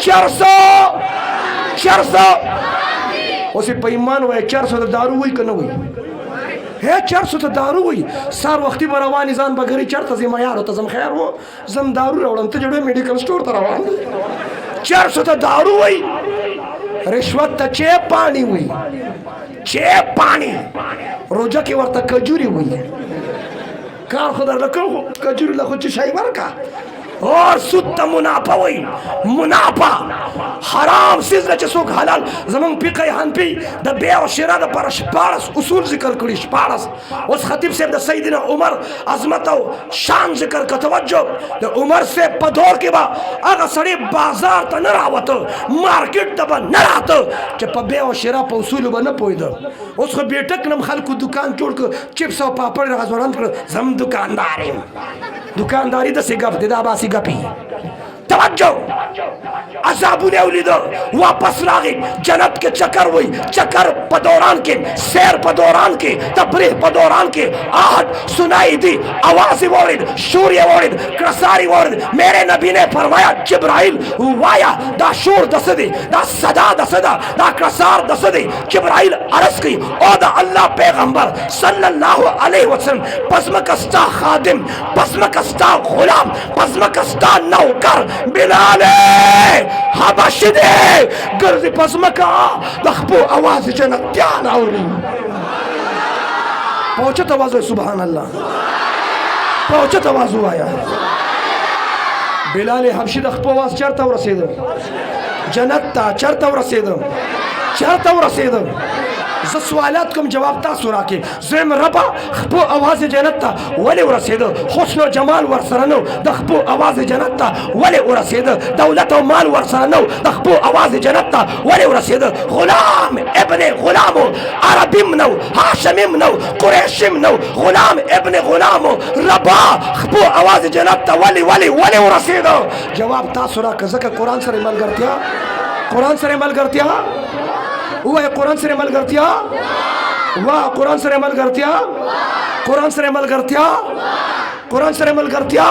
400 اوسې په ایمان وایه 400 د دارو وایي که نه وایي؟ 400 ته دارو وایي. سهار وختي به روانې ځان به ګري چېرته ځې معیارو ته ځم خیر و ځم دارو راوړم ته جوړې میډیکل سټور ته روان 400 ته دارو وایي. رشوت ته چه پانی وایي روجه کې ورته کجوري وایي. کار خو درله کړو کجوري له خو چې شی ورکه. اور سود ته منافع وایي. منافع حرام څیز ده چې څوک حلال. زمونږ فقه حنفي د بیع او شرا دپاره 14 اصول ذکر کړي. 14 اوس خطیب صاحب د سیدنا عمر عظمت او شان ذکر که توجه. د عمر صاحب په دور کې به هغه سړی بازار ته نه راوته مارکیټ ته به نه راته چې په بیع او شرا په اصولو به نه پوهېده. اوس خو بېټک نم خلکو دکان جوړ کړ چپس او پاپړ راځوړند کړ. زم دکاندار یم. دکانداری داسې گپ دی دا باسي گپي. توجه عذابونه ولیده واپس راغی. جنت کې چکر وای چکر په دوران کې سیر په دوران کې تفریح په دوران کې آهت سنائی دی آواز وارد شور وارد کرساری وارد. میرے نبی نے فرمایا جبرائیل وایا دا شور دس دی دا صدا دس دا دا کرسار دس دی. جبرائیل عرض کی او دا اللہ پیغمبر صلی اللہ علیہ وسلم پسمکستا خادم پسمکستا غلام پسمکستا نوکر بلال حبشی دے گردی پسمکا دخپو آواز جنتیان آوری. پہنچت آواز سبحان اللہ پہنچت آواز آیا. بلال حبشی دخپو آواز چرتا ورسیدم جنت تا چرتا ورسیدم ز سوالات کوم جواب تاسو راکې. زم ربا خپو आवाज جنت ته ولې ورسېده؟ حسن او جمال ورسره نو د خپو आवाज جنت ته ولې ورسېده؟ دولت او مال ورسره نو د خپو आवाज جنت ته ولې ورسېده؟ غلام ابن غلام عربیم نو هاشمیم نو قریشیم نو غلام ابن غلام ربا خپو आवाज جنت ته ولې ورسېده؟ جواب تاسو راکې. ځکه قرآن سره ملګرتیا قرآن سره ملګرتیا وای قرآن سره ملګرتیا واہ قرآن سره ملګرتیا قرآن سره ملګرتیا قرآن سره ملګرتیا.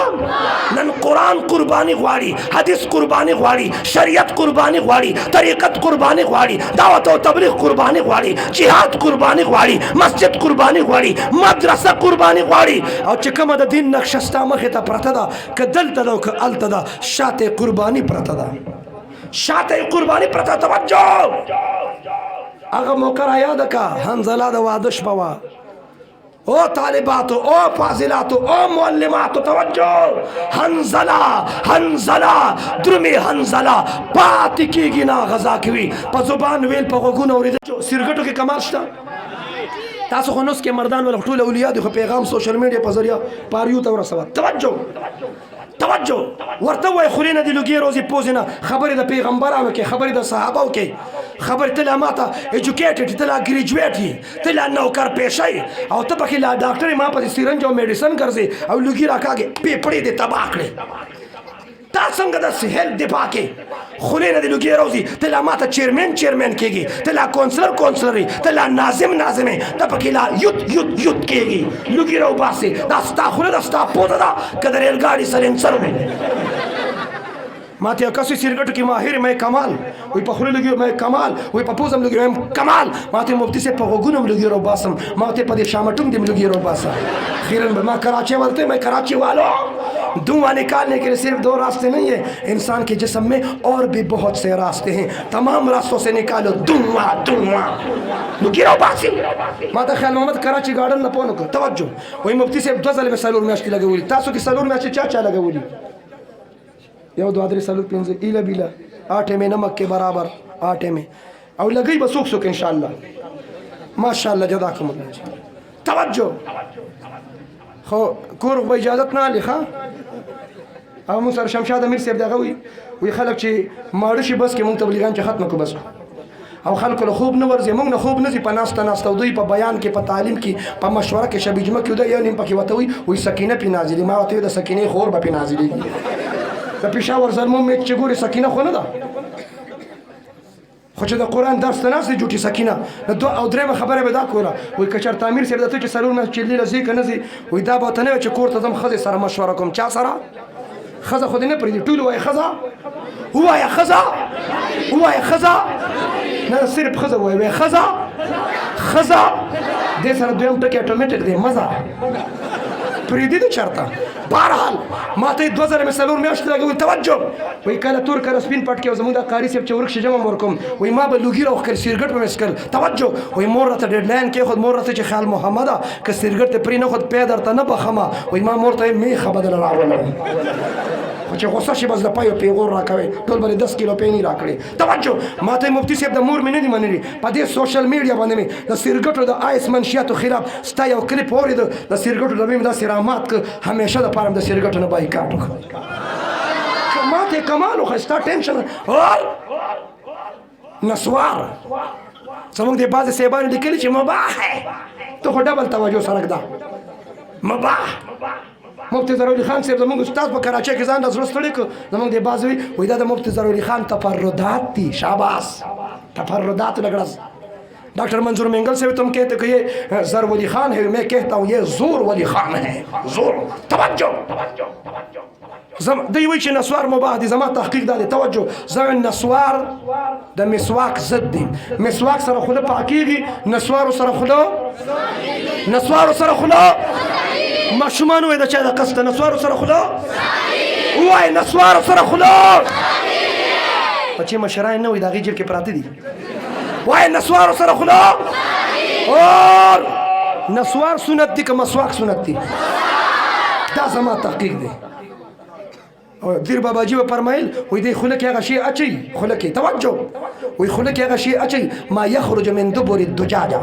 نن قرآن قربانی غواړي حدیث قربانی غواړي شریعت قربانی غواړي طریقت قربانی غواړي دعوت او تبلیغ قربانی غواړي جهاد قربانی غواړي مسجد قربانی غواړي مدرسه قربانی غواړي. او چې کومه د دین نقشه ستا مخې ته پرته ده که دلته ده او که هلته ده شاته قربانی پرته ده شاته قربانی پرته. توجه اگر موقع را یاد کا حنزلہ دا وادش بوا او طالباتو او فاضلاتو او معلماتو توجہ. حنزلہ درمی حنزلہ پاتی کی گنا غذا کیوی پا زبان ویل پا غگون اوریده. سرگٹو کی کمال شتا تاسو خونوس کے مردان والا خطول اولیاء دی خو پیغام سوشل میڈیا پا ذریعہ پاریو تا ورسوا. توجه ورته وای خورینه دی لوګي روزي پوزنه خبرې د پیغمبرانو کې خبرې د صحابو کې خبرې تل ماته ایجوکیټډ تل ګریجویټ تل نوکر پیشای او ته پکې لا ډاکټر ما په سیرنج او میډیسن ګرځي او لوګي راکاږي پیپړې دې تباہ کړې. تا څنګه د سهل دفاع کې خورینه دی لوګي روزي تل ماته چیرمن کېږي تل کونسلري تل ناظمه ته پکې لا یوت کېږي لوګي رو باسي دا ستا خوله دا ستا پوده دا کدر ریلګاډي سلنسر وي. ماته کسي سرګټو کې ماهر مې کمال وي په خوله لګي مې کمال وي په پوزم لګي مې کمال ماته مفتي سے په غوګونم لګي رو باسم ماته په دې شامټوم دې لګي رو باسا. خیرن به ما کراچي ولته میں کراچی والو. धुआं निकालने के लिए सिर्फ 2 रास्ते नहीं है इंसान के जिस्म में और भी बहुत से रास्ते हैं. तमाम रास्तों से निकालो धुआं गिरो बासी. माता ख्याल मोहम्मद कराची गार्डन न पोनो को तवज्जो वही मुफ्ती से 2 साल में सलूर में लगे हुई तासो की सलूर में चाचा लगे हुई यो 2 सलूर पिंजे इला बिला 8 में नमक के बराबर 8 में और लगी बसूख सुख इंशाल्लाह माशाल्लाह जज़ाकुमुल्लाह. तवज्जो خو کور به اجازت نه لخوا او مو سره شمشاد امیر صاحب دغه وی خلک چې ماړه شي بس کې مونږ تبلیغان چې ختم کو بس او خلکو له خوب نه ورځي مونږ نه خوب نه په ناسته دوی په بیان کې په تعلیم کې په مشوره کې شبي جمعه کې یو نیم پکې وته وي سکینه په نازلې ما وته د سکینه خور به په نازلې د پېښور زلمو مې چې ګوري سکینه خو نه ده خو چې د قرآن درس ته ناست جوټي سکینه دو او درېمه خبره به دا کوله وایي که چېرته امیر صاحب درته چې سلور نه چلي له ځي که نه ځي وایي دا به ورته نه وي چې کور ته ځم ښځې سره مشوره کوم چا سره خزه خو دې نه پرېږدي ټول وایي ښځه ووایه ښځه ووایه ښځه نه صرف ښځه ووایه وایه ښځه ښځه دې سره دویم ټکی اټومیټک دی مزه پرېږدي دې چېرته بهرحال ما ته یې 2000 مې 4 میاشتې لګوي توجه وایي کله تور کله سپین پټ کې او زموږ د قاري صاحب چې ورک شي جمع ورکوم وایي ما به لوګي راوښکل سیرګټ به مې څکل توجه وایي مور راته ډیډلاین کېښود مور راته چې خیال محمده که سیرګټ دې پرې نه ښود پی درته نه بخمه وایي ما مور ته یې میخه بدله راولم خو چې غوسه شي بس د پایو پیغور راکوي ټول به 10 کیلو پینې راکړي توجه ما ته مفتي صاحب د مور مې نه دي منلي په دې سوشل میډیا باندې مې د سیرګټو د آیس منشیاتو خلاف ستا یو کلیپ اورېد د سیرګټو ډبې مې داسې رامات کړ همیشه دپاره مې د سیرګټو نه بایکاټ وکړ ما ته یې کمال وښه ستا ټینشن اور نسوار زموږ د بعضې صاحبانو لیکلي چې مباح ہے ته خو ډبل توجه سرک ده مباح مفتی ضروري خان صاحب زموږ استاد په کراچۍ کې ځان د زړه ستړی کړ زموږ د بعض وایي دا د مفتی ضروري خان تفردات دي شاباس تفردات لگڑس ڈاکٹر منظور مینگل سے تم کہتے کہ یہ زر ولی خان ہے میں کہتا ہوں یہ زور ولی خان ہے زور توجہ دی وی چې نسوار مباح دي زما تحقیق دا دی توجه زما نسوار د مسواک ضد دي مسواک سره خوله پاکیږي نسوار سره خوله نسوار سره خوله ماشومان وای د چا د قصد نسوار سره خوله وای نسوار سره خوله بچې مشران نه وای د هغې جیب کې پراته دي وای نسوار سره خوله اور نسوار سنت دي که مسواک سنت دي دا زما تحقیق دی دیر باباجی و فرمایل وی دی خوله کې هغه شی اچي خوله کې توجه وی خوله کې هغه شی اچي ما یخرج من دبر الدجاجه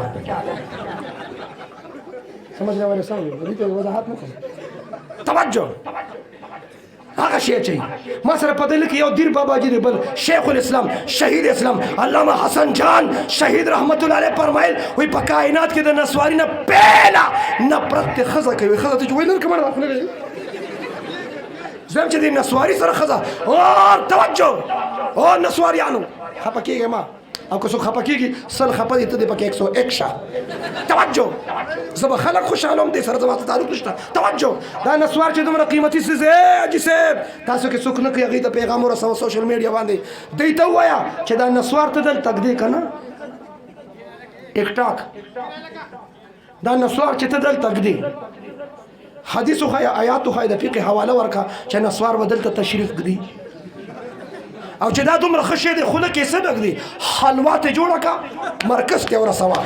سمجھ رہے والے صاحب دې وضاحت نه کوم توجه هغه شی اچي ما سره پته لکه یو دیر باباجی دی بل شیخ الاسلام شهید اسلام علامه حسن جان شهید رحمت الله علیه فرمایل وی په کائنات کې د نسواری نه پهلا نفرت خزه کوي خزه ته ویل کومه خپل زم چې د نسواري سره ښځه اور توجه او نسواریانو خفه کېږي ما او که څوک خفه کېږي 100 خفه دي ته دې پکې 101 شه توجه زه به خلک خوشحاله هم دې سره زما ته تعلق نشته توجه دا نسوار چې دومره قیمتي څیز دی حاجي صاحب تاسو کې څوک نه کوي هغې ته پیغام ورسوه سوشل میډیا باندې دوی ته ووایه چې دا نسوار ته دلته ږدې که نه ټیکټاک دا نسوار چې ته دلته ږدې حدیث خو آیات خو د فقه حواله ورکا چې نسوار بدلته تشریف کړي او چې دا دومره ښه شی دی خوله کې صدق دی حلوا ته جوړه کا مرکز ته ورسوه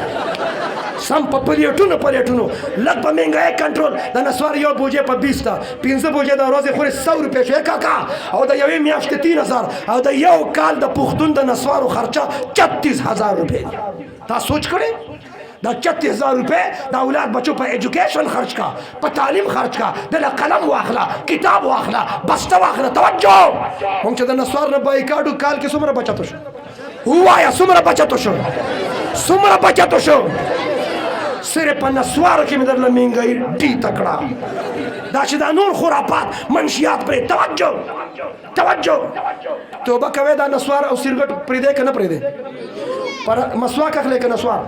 سم په پلیټونو لږ په مهنګای کنټرول د نسوار یو بوجې په 20 ته 15 بوجې د ورځې خورې 100 روپۍ شوی کاکا او د یوې میاشتې 3000 او د یو کال د پښتون د نسوارو خرچه 36000 روپۍ تا سوچ کړئ دا 36000 روپے دا اولاد بچوں پر ایجوکیشن خرچ کا پر تعلیم خرچ کا دل قلم واخلا کتاب واخلا بسته واخلا توجه مونږ چې د نسوار نه بایکاټو کال کې څومره بچت شو وایا څومره بچت شو څومره بچت شو صرف په نسوار کې مې درله مهنګۍ ډي تکړه دا چې دا نور خرافات منشیات پرې توجه توبه کوي دا نسوار او سیرګټ پرېږدی که نه پرېږدی پر مسواک اخلي که نسوار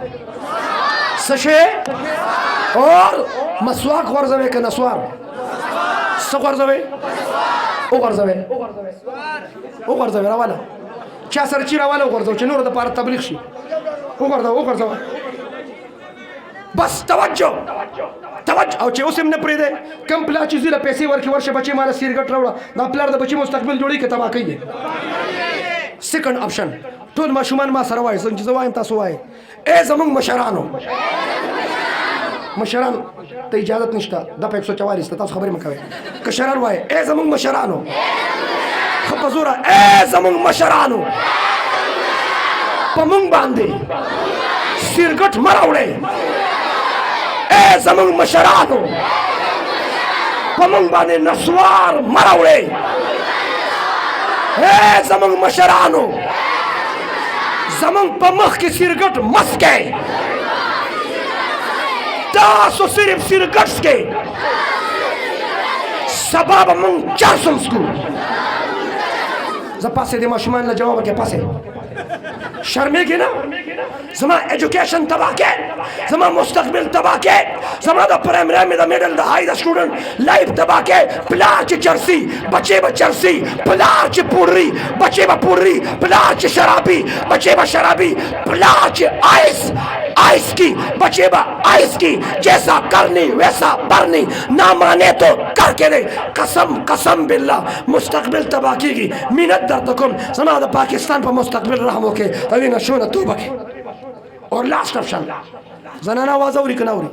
سشه اور مسواک غورځوي که نسوار څه غورځوي وغورځوي راواله چا سره چې راواله وغورځوه چې نورو دپاره تبلیغ شي وغورځوه بس توجه او چې اوس هم نه پرېږدی کم پلار چې زی له پیسې ورکړي ورشه بچې ماله سیرګټ راوړه دا پلار د بچې مستقبل جوړوي که تباه کوي سیکنډ آپشن ټول ماشومان ما سره وایي څنګه چې زه وایم تاسو وایئ ای زمونږ مشران ته اجازت نشته دا په 144 ته تاسو خبرې مه کوئ کشران وایي ای زمونږ مشرانو ښه په زوره ای زمونږ مشرانو په مونږ باندې سیرګټ مه راوړئ ای زمونږ مشرانو په مونږ باندې نسوار مه راوړئ ای زمونږ مشرانو زمونږ په مخ کې سیرګټ مه څکئ تاسو صرف سیرګټ څکئ سبا به مونږ چرس هم څکو زه پاسې د ماشومان له جواب کې پاسې शर्मेगी ना زما education تباہ کے زما مستقبل تباہ کے زما دا پرائمری میں دا میڈل دا ہائی دا سٹوڈنٹ لائف تباہ کے پلار چی چرسی بچے با چرسی پلار چی پوڑری بچے با پوڑری پلار چی شرابی بچے با شرابی پلار چی آئس کی بچے با آئس کی جیسا کرنی ویسا برنی نہ مانے تو کر کے دے قسم باللہ مستقبل تباہ کی گی منت در تکم زما دا پاکستان پا مستقبل رحمو کے اوینا شونہ توبہ کے اور لاسٹ آپشن زنانہ آواز اوری کناوری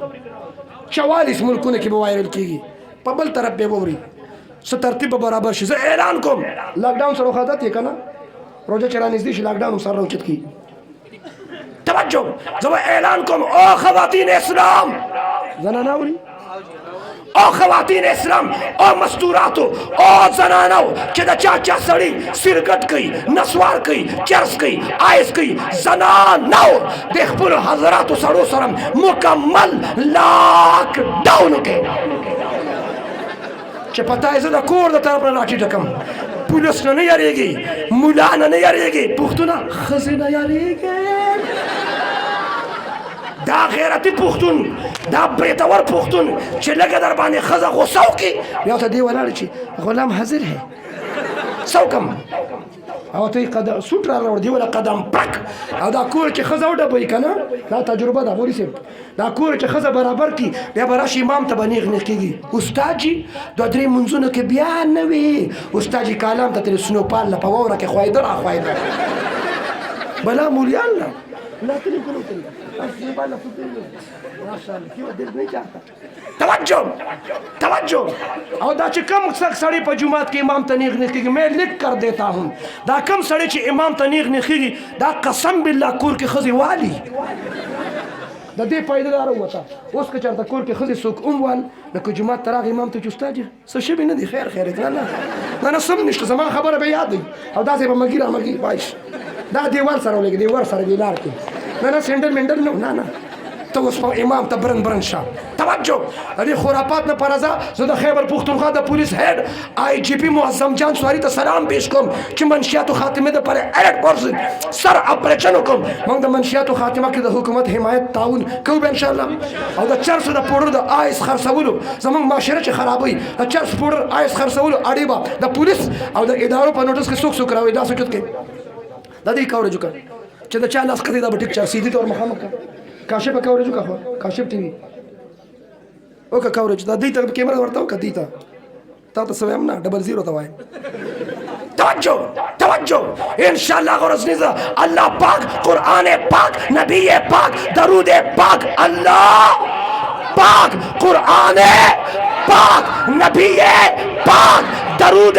44 ملکوں کی وائرل کی گی پبل طرف بے بوری سو ترتیب برابر شیزا اعلان کم لاک ڈاؤن سر وخادت یہ کنا روجہ چرانیز دیش لاک ڈاؤن سر روچت کی توجہ زو اعلان کم او خواتین اسلام زنانہ اوری او خواتین اسلام او مستوراتو او زنانو چه دا چاچا سڑی سرگت کئی نسوار کئی چرس کئی آئس کئی زنانو دیکھ پل حضراتو سڑو سرم مکمل لاک ڈاؤن کے چه پتہ ہے زدہ کور دا طرف لاٹھی ڈکم پولیس نہ یارے گی مولانا نہ یارے گی پختونا خزی نہ یارے گی دا غیرتی پختون دا بریتور پختون چه لگه در بانی خزا غصاو کی یا تا دیوالا چی غلام حاضر ہے سوکم او تا قدم سوٹ را رو دیوالا قدم پرک او دا کور چه خزا او ڈبایی کنا دا تجربه دا بولی سیب دا کور چه خزا برابر کی بیا براش امام تا بنیغ نکی گی استاد جی دو دری منزونو که بیان نوی استاد جی کالام تا تلی سنو پال لپا وورا که خواهی در آخواهی در بلا مولیان لا لا تلی کنو تلی توجہ اور دا چی کم سڑی پا جماعت کے امام تنیغ نخی گی میں لکھ کر دیتا ہوں دا کم سڑی چی امام تنیغ نخی گی دا قسم باللہ کور کی خزی والی دا دے پایدہ دارا ہوا تھا اس کا چارتا کور کی خزی سوک وال لکو جماعت تراغ امام تو چستا جی سو شبی ندی خیر اتنا نا سم نشتا زمان خبر بے یاد دی اور دا سے پا مگی را مگی بائش دا دیوار سر ہو لے گی دیوار سر گیلار کی نا سینڈل مینڈل نو نا تو اس پر امام تا برن شاہ توجہ ادھی خورافات نا پرازا زدہ خیبر پختونخوا دا پولیس ہیڈ آئی جی پی معظم جان سواری تا سلام پیش کم چی منشیات و خاتمه دا پر ایرٹ پورسن سر اپریشن کم منگ دا منشیات و خاتمه که دا حکومت حمایت تعاون کو بے انشاءاللہ او دا چرس دا پودر دا آئیس خرسولو زمان معاشره چی خرابی دا چرس پودر آئیس خرسولو اڑیبا دا پولیس او دا ادارو پا نوٹس کے سوک راوی دا سوچت کے دا دی کورجو کر چی دا چاہ لاس قدی دا بٹک چاہ سیدی طور مخامق کر کاشف کورجو کا خوا کاشف ٹی وی اوکا کورج دا دیتا کیمرہ ورتا ہوکا دیتا تا تا سویم نا 00 توائی توجہ انشاءاللہ غرص نیزا اللہ پاک قرآن پاک نبی پاک درود پاک اللہ پاک قرآن پاک نبی پاک درود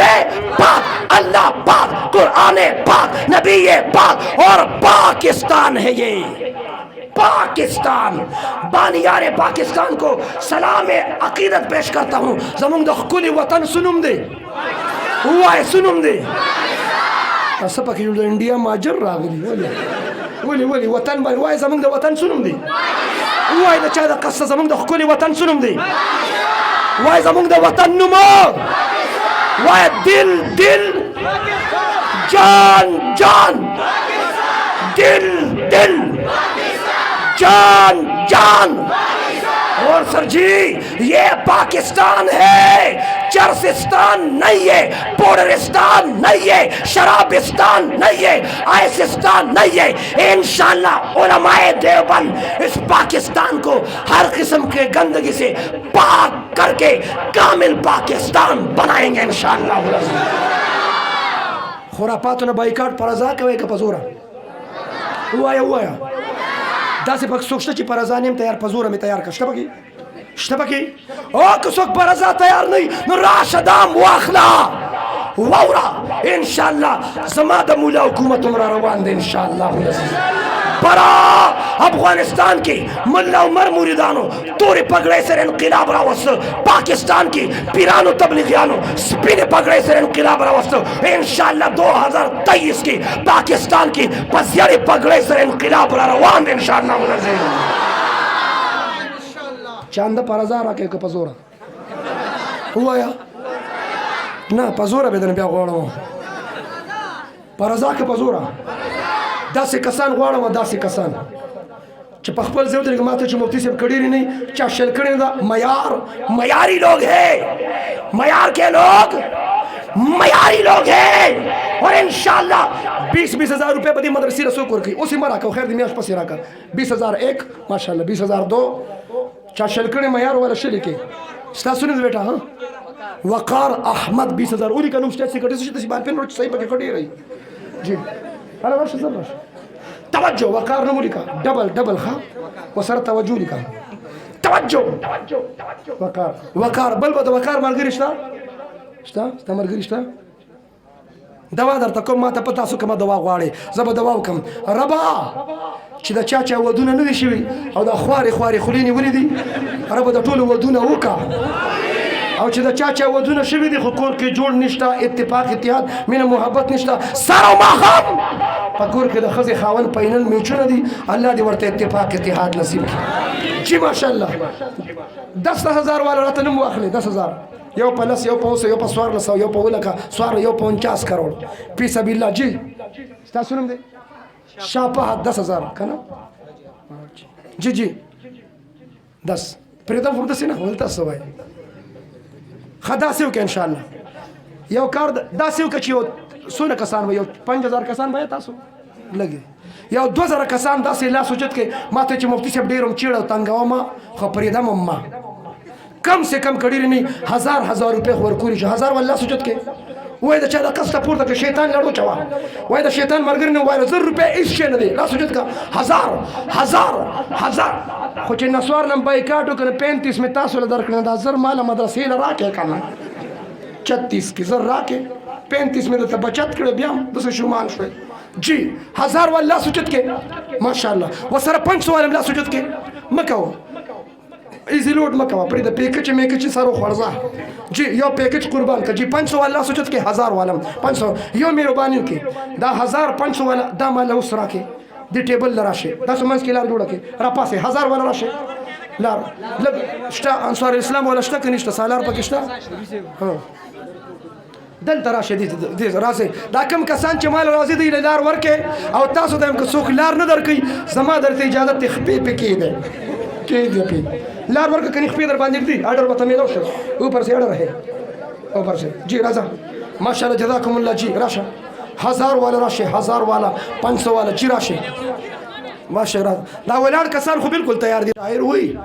پاک اللہ پاک قرآن پاک نبی پاک اور پاکستان ہے یہ پاکستان بانیار پاکستان کو سلام عقیدت پیش کرتا ہوں زمان دا کلی وطن سنم دے ہوا ہے سنم دے سپا کی جو انڈیا ماجر را ولی وطن بان ہوا ہے زمان دا وطن سنم دے ہوا ہے دا چاہ دا قصہ زمان دا کلی وطن سنم دے ہوا ہے زمان دا وطن نمو ہوا ہے دل جان دل جان اور سر جی یہ پاکستان ہے چرسستان نہیں ہے پوڈرستان نہیں ہے شرابستان نہیں ہے آئسستان نہیں ہے انشاءاللہ علماء دیوبند اس پاکستان کو ہر قسم کے گندگی سے پاک کر کے کامل پاکستان بنائیں گے انشاءاللہ خرافاتو نا بائیکاٹ پرازا کوئے کا پزورا ہوا یا دا سے پاک سوکشتا چی پرازا نیم تیار پزورا میں تیار کر شتا پاکی او کسوک پرازا تیار نہیں نو راشدام واخلا وورا انشاءاللہ زمادہ مولا حکومت امرا روان دے انشاءاللہ برا افغانستان کی ملا عمر موریدانو توری پگڑے سر انقلاب راوست پاکستان کی پیرانو تبلیغیانو سپین پگڑے سر انقلاب راوست انشاءاللہ 2023 کی پاکستان کی پسیاری پگڑے سر انقلاب روان انشاءاللہ چاندہ پرازار آکے که پزورا ہوا یا نا پزورا بیدن بیا غوڑا پرازا که پزورا داسې کسان غواړم داسې کسان چې په خپل ځای ودرېږي ماته چې مفتي صاحب کړي نہیں چا شل کړي دا معیاری لوگ ہے معیار کے لوگ معیاری لوگ ہیں اور انشاءاللہ 20,000 روپے بدی مدرسی رسو کر کی اسی مرا کو خیر دی میاش پسی را کر 20,001 ماشاءاللہ 20,002 چا شل کړي معیار والا شل کې ستا سنید بیٹا ہاں وقار احمد 20,000 اولی کا نوم سٹیٹ سیکرٹری سے تسی بار پین روچ صحیح پکی کھڑی رہی جی حالا راشد زر راشد توجہ وقار نمو لکھا ڈبل خواہ وسر توجہ لکھا توجہ وقار بل بدا وقار مرگی رشتا ستا مرگی رشتا دوا در تا کم ما تا پتا سو کما دوا غواړي زبا دوا وکم ربا چې دا چا ودونه نه دي شوي او دا خواري خلینی ولې دي ربا د ټولو ودونه وکا او چې دا چا ودونه شوي دي خو کور کې جوړ نشته اتفاق اتحاد مینه محبت نشته سر او ماښام په کور کې د ښځې خاوند پینل میچونه دي الله دې ورته اتفاق اتحاد نصیب کړي جی ماشاءالله 10,000 والا راته نوم واخلي 10,000 یو په لس یو په اوسه یو په 1400 یو په ولکه سوار یو په 49 کروڑ فی سبیل الله جی ستاسو نوم دی شاپه 10,000 کنه جی 10 پرېدم خو داسې نه ول تاسو وایي ښه داسې وکړه انشاءالله یو کار داسې وکړه چې یو څونه کسان به یو 5,000 کسان به تاسو لګي یو 2,000 کسان داسې لاس اوچت کې ما ته چې مفتي صاحب ډېر هم چیړه او تنګوم خو پرېږدم هم ما کم سے کم کړي نه 1,000 روپۍ خو ورکوري چې 1,000 والله سوچت کې وای دا چا دا کسته پورته کې شیطان لړو چوا وای دا شیطان مرګر نه وای 1,000 روپۍ هیڅ شی نه دی لا سوچت کا 1,000 خو چې نسوار نم بایکاټ وکړ 35 می تاسو له درکړه دا 1,000 مال مدرسې له راکې کنه 36 کې 1,000 راکې 35 می ته بچت کړ بیا د څه شومان شوي جی 1,000 والله سوچت کې ماشاءالله وسره 500 والله سوچت کې مکو ایزی لوډ مکوا پرې د پیکج میکج سره خورځه جی یو پیکج قربان کا جی 500 والله سوچت کې 1,000 والم 500 یو مهرباني کې دا 1,500 والا دا مال اوس راکې دی ټیبل لراشه دا سمنس کې لار جوړه کې را پاسه 1,000 والا راشه لار لګ شته انصار اسلام ولا شته کنيشته سالار پکې شته ها دلته راشه دي راځي دا کم کسان چې مال راځي دی لار ورکه او تاسو دیم که څوک لار نه درکې زما درته اجازه تخپې پکې ده کې دې لار ورکه کني خپې در باندې دي آرډر وته ملو شو اوپر سے آرډر ہے اوپر سے جی راځه ماشاءالله جزاکم الله جی راشه 1,000 والا راشه 1,000 والا 500 والا جی راشه ماشاءالله دا ولار کسان خو بالکل تیار دي ظاهر وي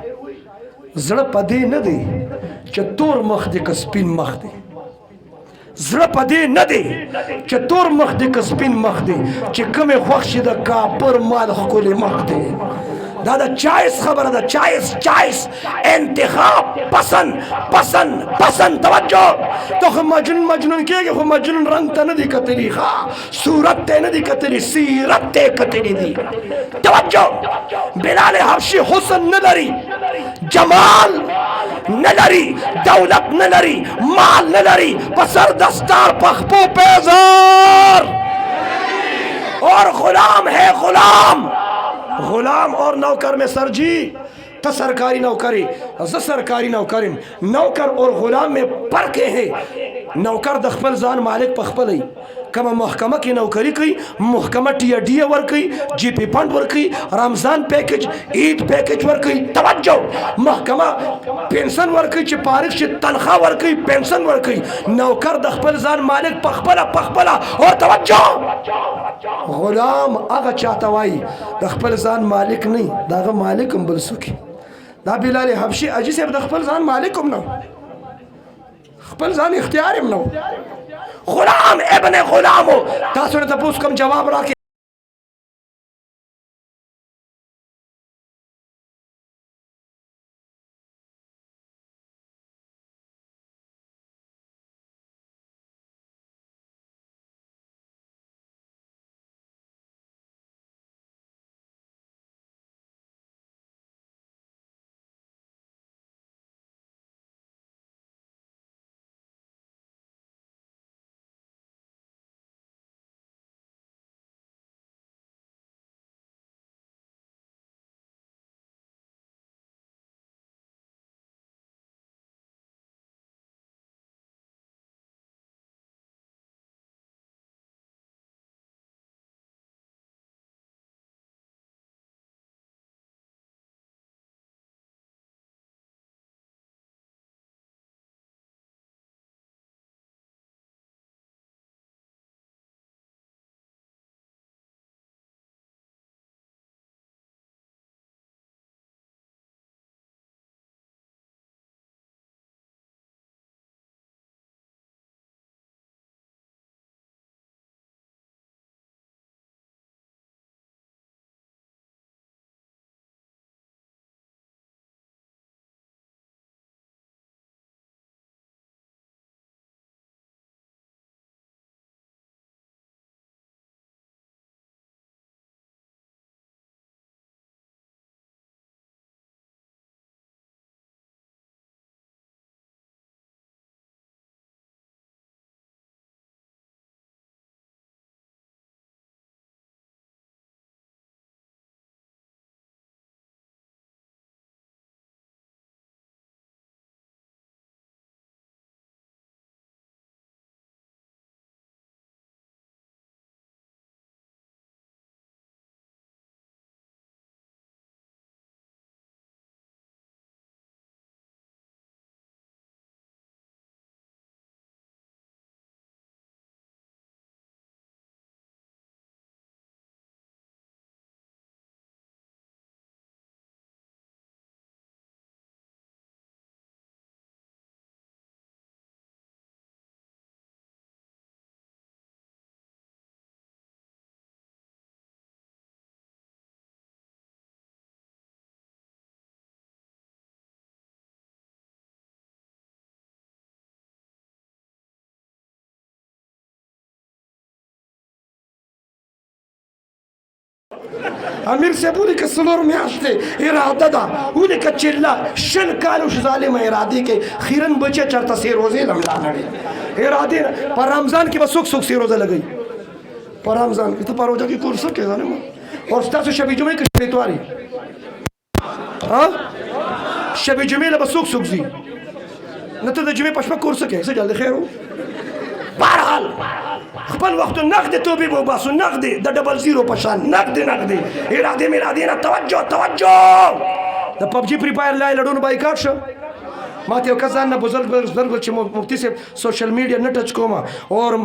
زړه پدې نه دی چې تور مخ دې کسپین مخ دی زړه پدې نه دی چې تور مخ دې کسپین مخ دی چې کومه خوښ شي د کاپر مال خپل مخ دی دا دا چایس خبره ده چایس انتخاب پسند توجه تو خو مجنون کېږي خو مجنون رنگ ته نه دی کتلی ښه صورت ته نه دی کتلی سیرت ته کتلی دی توجه بلال حبشي حسن نه لري جمال نه لري دولت نه لري مال نه لري په سر دستار په خپو پیزار اور غلام ہے غلام اور نوکر میں سر جی تو سرکاری نوکری سرکاری نوکرین نوکر اور غلام میں فرق ہے نوکر د خپل ځان مالک په خپل کما محکمه کې نوکری کوي محکمه ټي ور کوي جی پی فند ور کوي رمضان پیکج عید پیکج ور کوي توجه محکمه پنشن ور کوي چې پارک شي تنخواه ور کوي پنشن ور کوي نوکر د خپل ځان مالک په خپل او توجه غلام هغه چاته وای د خپل ځان مالک نه دغه مالک هم بل سکی دا بلال حبشي اجي صاحب د خپل ځان مالک هم نه خپل ځان اختیار هم نه غلام ابن غلامو تاسو ته پوس کوم جواب راکې امیر صاحب ولیکه څلور میاشتې اراده ده ولیکه چې شل کالو ظالمه ارادې کې خیرن بچه چېرته سې روزې له ملا نړې ارادې په رمضان کې به څوک څوک سې روزه لګوي په رمضان کې ته په روزه کې کور څه کوې ظالمه اور ستاسو شب جمعې کې شب اتوارې شب جمعې له به څوک څوک ځي نه ته د جمعې په شپه کور څه کوې څه جلد خیر و بهرحال خپل وخت نقد توبې به وباسو نقد د ډبل زیرو په شان نقد ارادې مرادې نه توجه د پبجي فری فایر لای لډونو بایکاټ شو ما ته یو کس ځان نه بزرګ چې مفتي صاحب سوشل میډیا نه ټچ کوم اور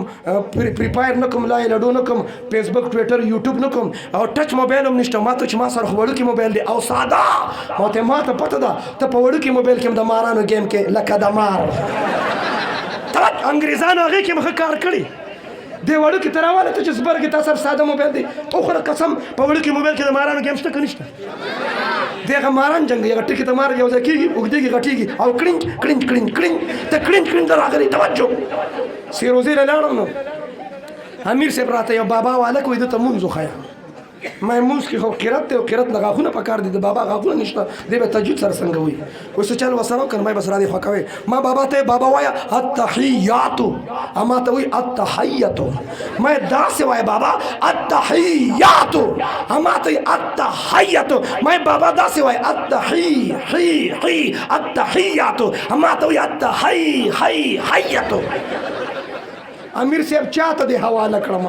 فری فایر نه کوم لای لډو نه کوم فیسبوک ټویټر یوټیوب نه کوم او ټچ موبایل هم نشته ما ته چې ما سره وړوکی موبایل دی او ساده ما ته پته ده ته په وړوکی موبایل کې هم د مارانو گیم کې لکه د مار انګریزانو هغې کې مخه کار کړي دی وړوکی ته راواله ته چې زبرګې تا سره ساده موبایل دی اوخوره قسم په وړوکی موبایل کې د مارانو گیم شته که نشته دی هغه ماران جنګ هغه ټکي ته مار یو ځای کېږي اوږدېږي غټېږي او کړینج ته کړینج ته راغلی توجه سیروزې له لاړم نو امیر صاحب راته یو بابا والک وایي ده ته مونځ وښیه ما مونځ کې خو قرت دی او قرت له غاښونه پکار دي د بابا غاښونه نشته دی به تجوید سره څنګه وایي اوس څه چل ورسره وکړه ما یې بس رادې خوښوې ما بابا ته بابا وایه التحیاتو اما ته وایي التحیتو ما یې داسې وایه بابا التحیاتو اما ته وایي التحیتو ما یې بابا داسې وایه التحیاتو اما ته وایي التحیتو امیر صاحب چاته دې حواله کړم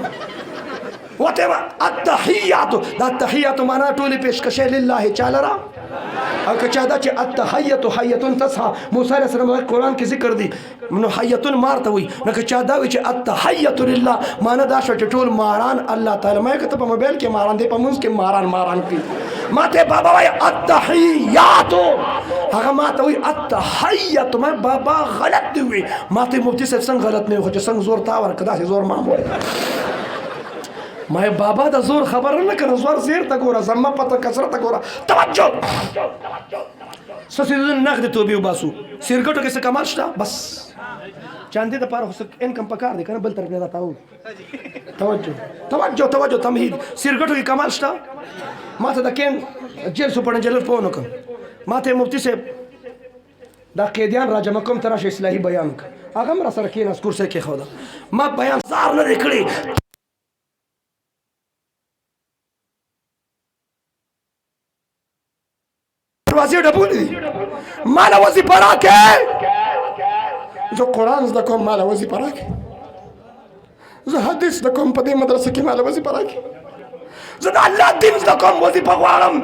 وته التحیاتو دا التحیاتو معنا ټولې پیشکشې لله چاله را او که چا دا چې التحیتو حیتون تصحى موسی علیه السلام قرآن کې ذکر دی نو حیتون مار ته وایي نو که چا دا وایي چې التحیتو لله معنا دا شو چې ټول ماران الله تعالی ما که ته په موبایل کې ماران دی په مونځ کې ماران کوي ما ته بابا وایي التحیاتو هغه ما ته وایي التحیتو ما بابا غلط دی وایي ما ته مفتي صاحب څنګه غلط نه وي خو چې څنګه زور تا ورکړه داسې زور ما وایي ما بابا د زور خبر نه کنه زور زیر ته ګوره زما پته کثرت ته ګوره توجه سسې نقد توبې وباسو سیرګټو کې څه کمال شته بس چاندې د پاره انکم پکار دی کنه بل طرف نه تاو توجه تمهید سیرګټو کې کمال شته ما ته د کین جیل سپرډن جنرال فون وکړ ما ته مفتي صاحب دا قیدیان راجمع کوم تراشه اصلاحي بیان هغه هم را سره کېناست کورسۍ کې ښوده ما بیان زار نه دی کړی دروازې ډبولې دي ماله وظیفه راکړې زه قرآن زده کوم ماله وظیفه راکړې زه حدیث زده کوم په دې مدرسه کې ماله وظیفه راکړې زه د الله دین زده کوم وظیفه غواړم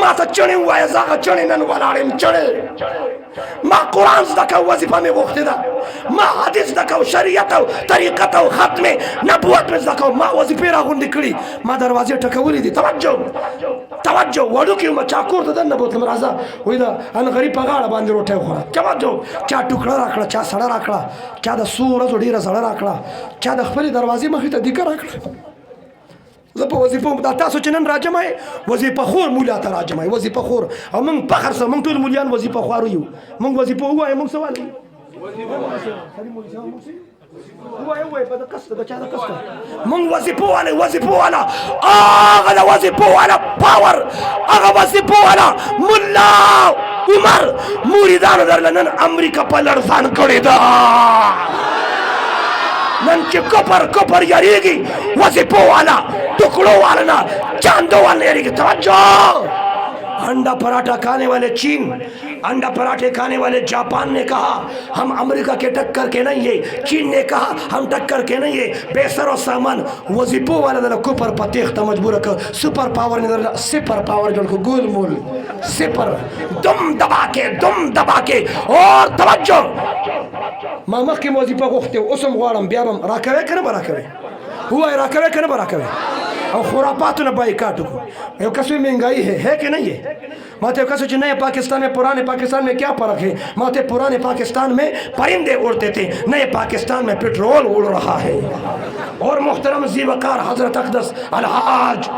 ما ته چڼې ووایه زه هغه چڼې نن ولاړ یم چڼې ما قرآن زده کوم وظیفه مې غوښتې ده ما حدیث زده کوم شریعت او طریقت او ختم نبوت مې زده کوم ما وظیفې راغونډې کړي ما دروازې ټکولې دي توجه وړوکی وم چا کور ته دننه بوتلم راځه وایي د ان غریب په غاړه باندې روټۍ وخوره توجه چا ټوکړه راکړه چا سړه راکړه چا د څو ورځو ډېره زړه راکړه چا د خپلې دروازې مخې ته دیګه راکړه زه په وظیفو دا تاسو چې نن راجمع یې وظیفه خور مولا ته راجمع یې وظیفه خور او موږ فخر سره موږ ټول مولیان وظیفه خوارو یو موږ وظیفه ووایو موږ څه وایو موږ وظیفه والا هغه د وظیفه والا پاور هغه وظیفه والا ملا عمر مریدانو درله نن امریکا په لړزان کړې ده نن چې کفر یریږي وظیفو والا ٹکڑوں والا نہ چاندوں والا یریږي توجہ انڈا پراٹھا کھانے والے چین انڈا پراٹھے کھانے والے جاپان نے کہا ہم امریکہ کے ٹکر کے نہیں ہے چین نے کہا ہم ٹکر کے نہیں ہے بے سر و سامان وظیفوں والا دل کفر پتیخت مجبور کر سپر پاور نے دل سپر پاور جوڑ کو گول مول سپر دم دبا کے اور توجہ ما مخکې وظیفه غوښتې اوس هم غواړم بیا به راکوې که نه به راکوې ووایې راکوې که نه به راکوې او خرافاتو نه بایکاټ وکړو یو کس وی مہنگائی ہے کہ نہیں ہے ماتے یو کس وی نئے پاکستان میں پرانے پاکستان میں کیا فرق ہے ماتے پرانے پاکستان میں پرندے اڑتے تھے نئے پاکستان میں پیٹرول اڑ رہا ہے اور محترم ذی وقار حضرت اقدس الحاج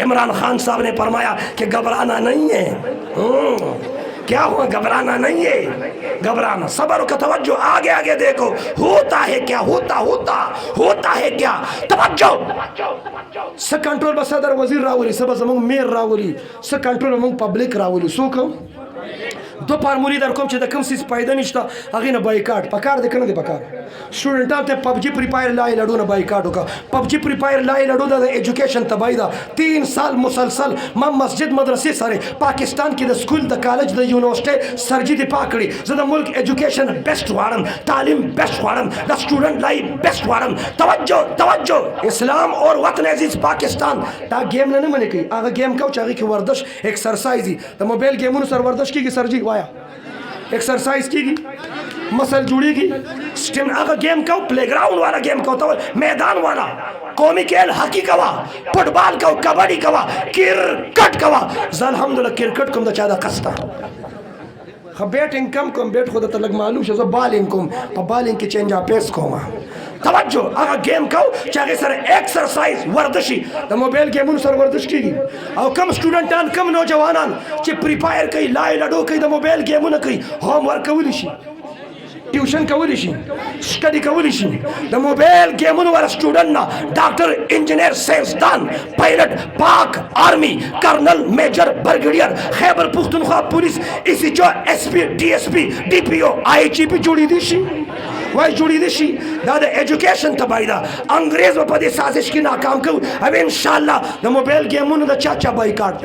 عمران خان صاحب نے فرمایا کہ گھبرانا نہیں ہے क्या हुआ, घबराना नहीं है, घबराना, सबर का तवज्जो, आगे आगे देखो, होता है क्या, होता है क्या, तवज्जो। स कंट्रोल बस सदर वजीर रावली, सब जमंग मेयर रावली, स कंट्रोल मग पब्लिक रावली, सोको दो पार मुरी दर कोम च द कम सिस पैदा निश्ता अगिन बाइकाट पकार दे कन दे पकार स्टूडेंटां ते पबजी फ्री फायर लाई लड़ो ना बाइकाट होगा, पबजी फ्री फायर लाई लड़ो दा एजुकेशन तबाइदा 3 साल मुसलसल म मस्जिद मदरसे सारे पाकिस्तान की the school the college the university सरजी दी पाकड़ी ज़दा मुल्क एजुकेशन बेस्ट वारन, तालीम बेस्ट वारन, द स्टूडेंट लाइफ बेस्ट वारन, तवज्जो तवज्जो, इस्लाम और वतन अजीज पाकिस्तान ता गेम न मने की आगा गेम का चागी की वर्दश एक्सरसाइज द मोबाइल गेमों सर वर्दश की सरजी वाया एक्सरसाइज की मसल जुड़ेगी, स्टेम अगर गेम का प्लेग्राउंड वाला गेम का होता है, मैदान वाला कौमी खेल हॉकी कवा, फुटबॉल का, कबड्डी कवा, क्रिकेट कवा, अल्हम्दुलिल्लाह क्रिकेट कम द चादा कस्ता बैटिंग कम कम बैट खुदा तलक मालूम है जो बॉलिंग कम बॉलिंग की चेंज पेस कोमा तवज्जो अगर गेम का चाहे सर एक्सरसाइज वर्दशी द मोबाइल गेम सर वर्दश की और कम स्टूडेंटान कम नौजवानान चे प्रिपेयर कई लाई लडो कई द मोबाइल गेम न कई होमवर्क कवलिशी ट्यूशन कवलिशी स्टडी कवलिशी द मोबाइल गेम वाला स्टूडेंट ना डॉक्टर इंजीनियर साइंसदान pilot Pak army colonel major brigadier Khyber Pakhtunkhwa police इसी जो एसपी डीएसपी डीपीओ आईजीपी जुड़ी दिशी वही जुड़ी दिशी दादा एजुकेशन तबाइदा अंग्रेज व पदे साजिश की नाकाम को अब इंशाल्लाह द मोबाइल गेम द चाचा बाइकाट